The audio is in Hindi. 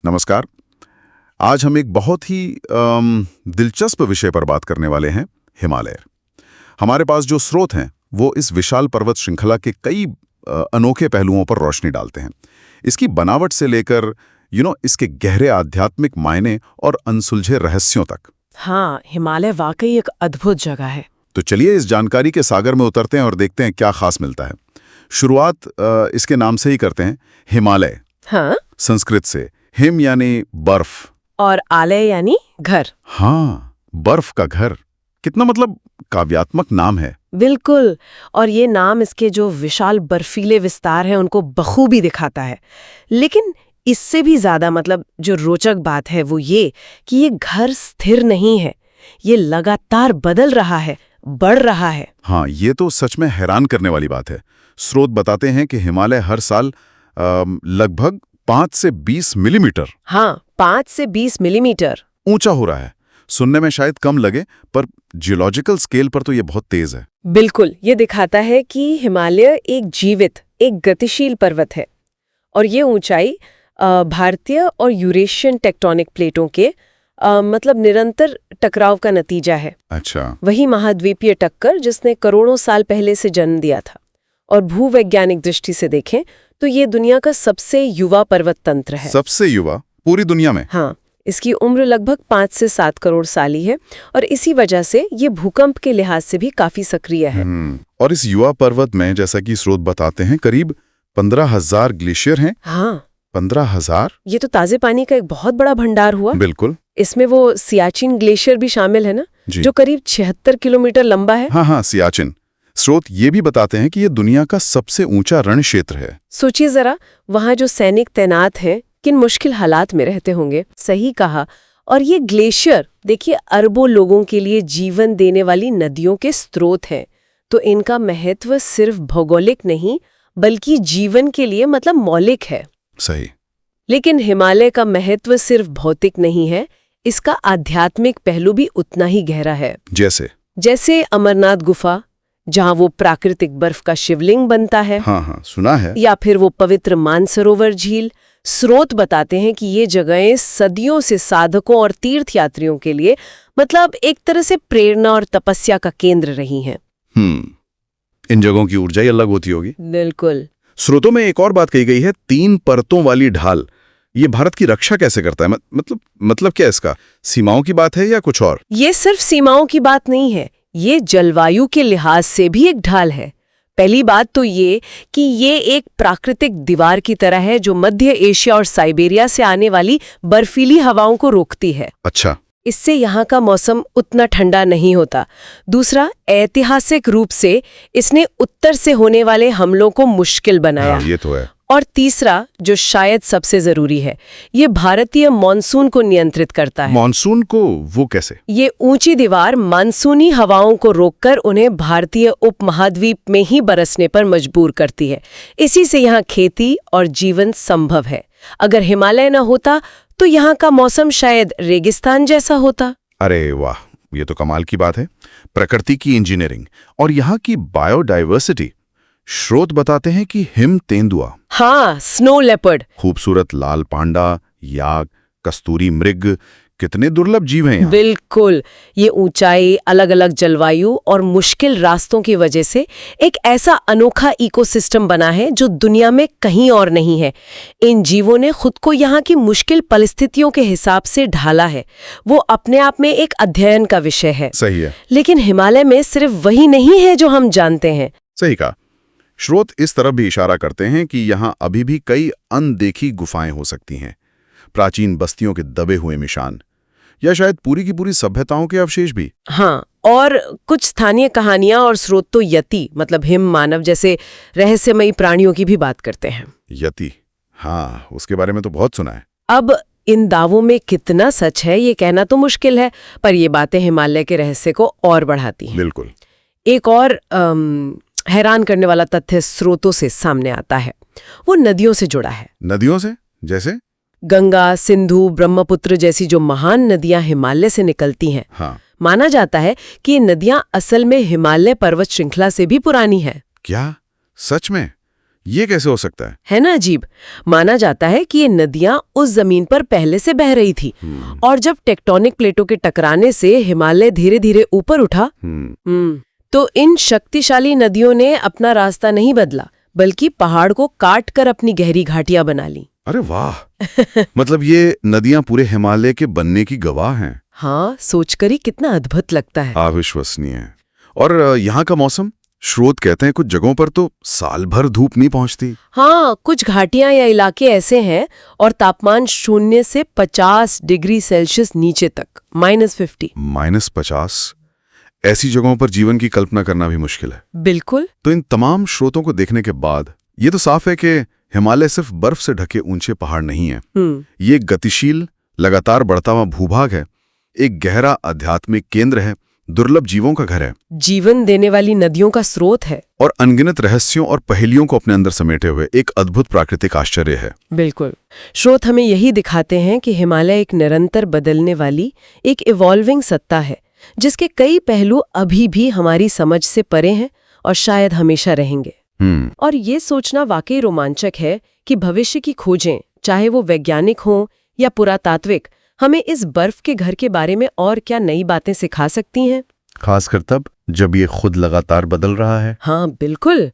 नमस्कार। आज हम एक बहुत ही दिलचस्प विषय पर बात करने वाले हैं, हिमालय। हमारे पास जो स्रोत हैं वो इस विशाल पर्वत श्रृंखला के कई अनोखे पहलुओं पर रोशनी डालते हैं। इसकी बनावट से लेकर इसके गहरे आध्यात्मिक मायने और अनसुलझे रहस्यों तक। हाँ, हिमालय वाकई एक अद्भुत जगह है। तो चलिए इस जानकारी के सागर में उतरते हैं और देखते हैं क्या खास मिलता है। शुरुआत इसके नाम से ही करते हैं, हिमालय। हाँ? संस्कृत से हिम यानी बर्फ और आलय यानी घर। हाँ, बर्फ का घर। कितना काव्यात्मक नाम है। बिल्कुल, और ये नाम इसके जो विशाल बर्फीले विस्तार हैं उनको बखूबी दिखाता है। लेकिन इससे भी ज्यादा जो रोचक बात है वो ये कि ये घर स्थिर नहीं है, ये लगातार बदल रहा है, बढ़ रहा है। हाँ, ये तो सच में हैरान करने वाली बात है। स्रोत बताते हैं कि हिमालय हर साल लगभग 5 से 20 मिलीमीटर। हाँ, 5 से 20 मिलीमीटर ऊंचा हो रहा है। सुनने में शायद कम लगे, पर जियोलॉजिकल स्केल पर तो ये बहुत तेज है। बिल्कुल, ये दिखाता है कि हिमालय एक जीवित, एक गतिशील पर्वत है और ये ऊंचाई भारतीय और यूरेशियन टेक्टोनिक प्लेटों के निरंतर टकराव का नतीजा है। अच्छा। वही महाद्वीपीय टक्कर जिसने करोड़ों साल पहले से जन्म दिया था। और भूवैज्ञानिक दृष्टि से देखें तो ये दुनिया का सबसे युवा पर्वत तंत्र है। सबसे युवा पूरी दुनिया में? हाँ, इसकी उम्र लगभग 5 से 7 करोड़ साल ही है और इसी वजह से ये भूकंप के लिहाज से भी काफी सक्रिय है। और इस युवा पर्वत में, जैसा कि स्रोत बताते हैं, करीब 15,000 ग्लेशियर हैं। हाँ, 15,000? ये तो ताजे पानी का एक बहुत बड़ा भंडार हुआ। बिल्कुल। इसमें वो सियाचिन ग्लेशियर भी शामिल है ना, जो करीब 76 किलोमीटर लंबा है। हाँ, सियाचिन। स्रोत ये भी बताते हैं कि ये दुनिया का सबसे ऊंचा रण क्षेत्र है। सोचिए जरा, वहाँ जो सैनिक तैनात हैं किन मुश्किल हालात में रहते होंगे। सही कहा। और ये ग्लेशियर देखिए, अरबों लोगों के लिए जीवन देने वाली नदियों के स्रोत हैं। तो इनका महत्व सिर्फ भौगोलिक नहीं बल्कि जीवन के लिए मौलिक है। सही। लेकिन हिमालय का महत्व सिर्फ भौतिक नहीं है, इसका आध्यात्मिक पहलू भी उतना ही गहरा है। जैसे अमरनाथ गुफा, जहाँ वो प्राकृतिक बर्फ का शिवलिंग बनता है। हाँ, सुना है। या फिर वो पवित्र मानसरोवर झील। स्रोत बताते हैं कि ये जगहें सदियों से साधकों और तीर्थयात्रियों के लिए एक तरह से प्रेरणा और तपस्या का केंद्र रही हैं। इन जगहों की ऊर्जा ही अलग होती होगी। बिल्कुल। स्रोतों में एक और बात कही गई है, 3 परतों वाली ढाल। ये भारत की रक्षा कैसे करता है? मतलब क्या इसका सीमाओं की बात है या कुछ और? ये सिर्फ सीमाओं की बात नहीं है, ये जलवायु के लिहाज से भी एक ढाल है। पहली बात तो ये कि ये एक प्राकृतिक दीवार की तरह है जो मध्य एशिया और साइबेरिया से आने वाली बर्फीली हवाओं को रोकती है। अच्छा। इससे यहाँ का मौसम उतना ठंडा नहीं होता। दूसरा, ऐतिहासिक रूप से इसने उत्तर से होने वाले हमलों को मुश्किल बनाया। ये तो है। और तीसरा, जो शायद सबसे जरूरी है, ये भारतीय मानसून को नियंत्रित करता है। मानसून को? वो कैसे? ये ऊंची दीवार मानसूनी हवाओं को रोककर उन्हें भारतीय उपमहाद्वीप में ही बरसने पर मजबूर करती है। इसी से यहाँ खेती और जीवन संभव है। अगर हिमालय न होता तो यहाँ का मौसम शायद रेगिस्तान जैसा होता। अरे वाह, ये तो कमाल की बात है। प्रकृति की इंजीनियरिंग और यहाँ की बायोडाइवर्सिटी। स्रोत बताते हैं कि हिम तेंदुआ, हाँ, स्नो लेपर्ड, खूबसूरत लाल पांडा, याक, कस्तूरी मृग, कितने दुर्लभ जीव हैं यहाँ। बिल्कुल। ये ऊंचाई, अलग अलग जलवायु और मुश्किल रास्तों की वजह से एक ऐसा अनोखा इकोसिस्टम बना है जो दुनिया में कहीं और नहीं है। इन जीवों ने खुद को यहाँ की मुश्किल परिस्थितियों के हिसाब से ढाला है। वो अपने आप में एक अध्ययन का विषय है। सही है। लेकिन हिमालय में सिर्फ वही नहीं है जो हम जानते हैं। सही कहा। स्रोत इस तरफ भी इशारा करते हैं कि यहाँ अभी भी कई अनदेखी गुफाएं हो सकती हैं, प्राचीन बस्तियों के दबे हुए निशान, या शायद पूरी की पूरी सभ्यताओं के अवशेष भी। हाँ, और कुछ स्थानीय कहानियां और स्रोत तो यति हिम मानव जैसे रहस्यमयी प्राणियों की भी बात करते हैं। यति? हाँ, उसके बारे में तो बहुत सुना है। अब इन दावों में कितना सच है ये कहना तो मुश्किल है, पर ये बातें हिमालय के रहस्य को और बढ़ाती हैं। बिल्कुल। एक और हैरान करने वाला तथ्य स्रोतों से सामने आता है, वो नदियों से जुड़ा है। नदियों से? जैसे? गंगा, सिंधु, ब्रह्मपुत्र जैसी जो महान नदियां हिमालय से निकलती हैं। हाँ। माना जाता है कि ये नदियां असल में हिमालय पर्वत श्रृंखला से भी पुरानी है। क्या? सच में? ये कैसे हो सकता है? ना अजीब। माना जाता है कि ये नदियां उस जमीन पर पहले से बह रही थी और जब टेक्टोनिक प्लेटों के टकराने से हिमालय धीरे धीरे ऊपर उठा तो इन शक्तिशाली नदियों ने अपना रास्ता नहीं बदला, बल्कि पहाड़ को काट कर अपनी गहरी घाटियां बना ली। अरे वाह! मतलब ये नदियां पूरे हिमालय के बनने की गवाह हैं। हाँ, सोचकर ही कितना अद्भुत लगता है। अविश्वसनीय है। और यहाँ का मौसम, स्रोत कहते हैं कुछ जगहों पर तो साल भर धूप नहीं पहुंचती। हाँ, कुछ घाटियां या इलाके ऐसे हैं और तापमान 0 से 50 डिग्री सेल्सियस नीचे तक, -50। -50? ऐसी जगहों पर जीवन की कल्पना करना भी मुश्किल है। बिल्कुल। तो इन तमाम स्रोतों को देखने के बाद ये तो साफ है कि हिमालय सिर्फ बर्फ से ढके ऊंचे पहाड़ नहीं है। ये एक गतिशील, लगातार बढ़ता हुआ भूभाग है, एक गहरा आध्यात्मिक केंद्र है, दुर्लभ जीवों का घर है, जीवन देने वाली नदियों का स्रोत है और अनगिनत रहस्यों और पहेलियों को अपने अंदर समेटे हुए एक अद्भुत प्राकृतिक आश्चर्य है। बिल्कुल। स्रोत हमें यही दिखाते हैं कि हिमालय एक निरंतर बदलने वाली, एक इवॉल्विंग सत्ता है, जिसके कई पहलू अभी भी हमारी समझ से परे हैं और शायद हमेशा रहेंगे। और ये सोचना वाकई रोमांचक है कि भविष्य की खोजें, चाहे वो वैज्ञानिक हों या पुरातात्विक, हमें इस बर्फ के घर के बारे में और क्या नई बातें सिखा सकती हैं। खासकर तब जब ये खुद लगातार बदल रहा है। हाँ बिल्कुल।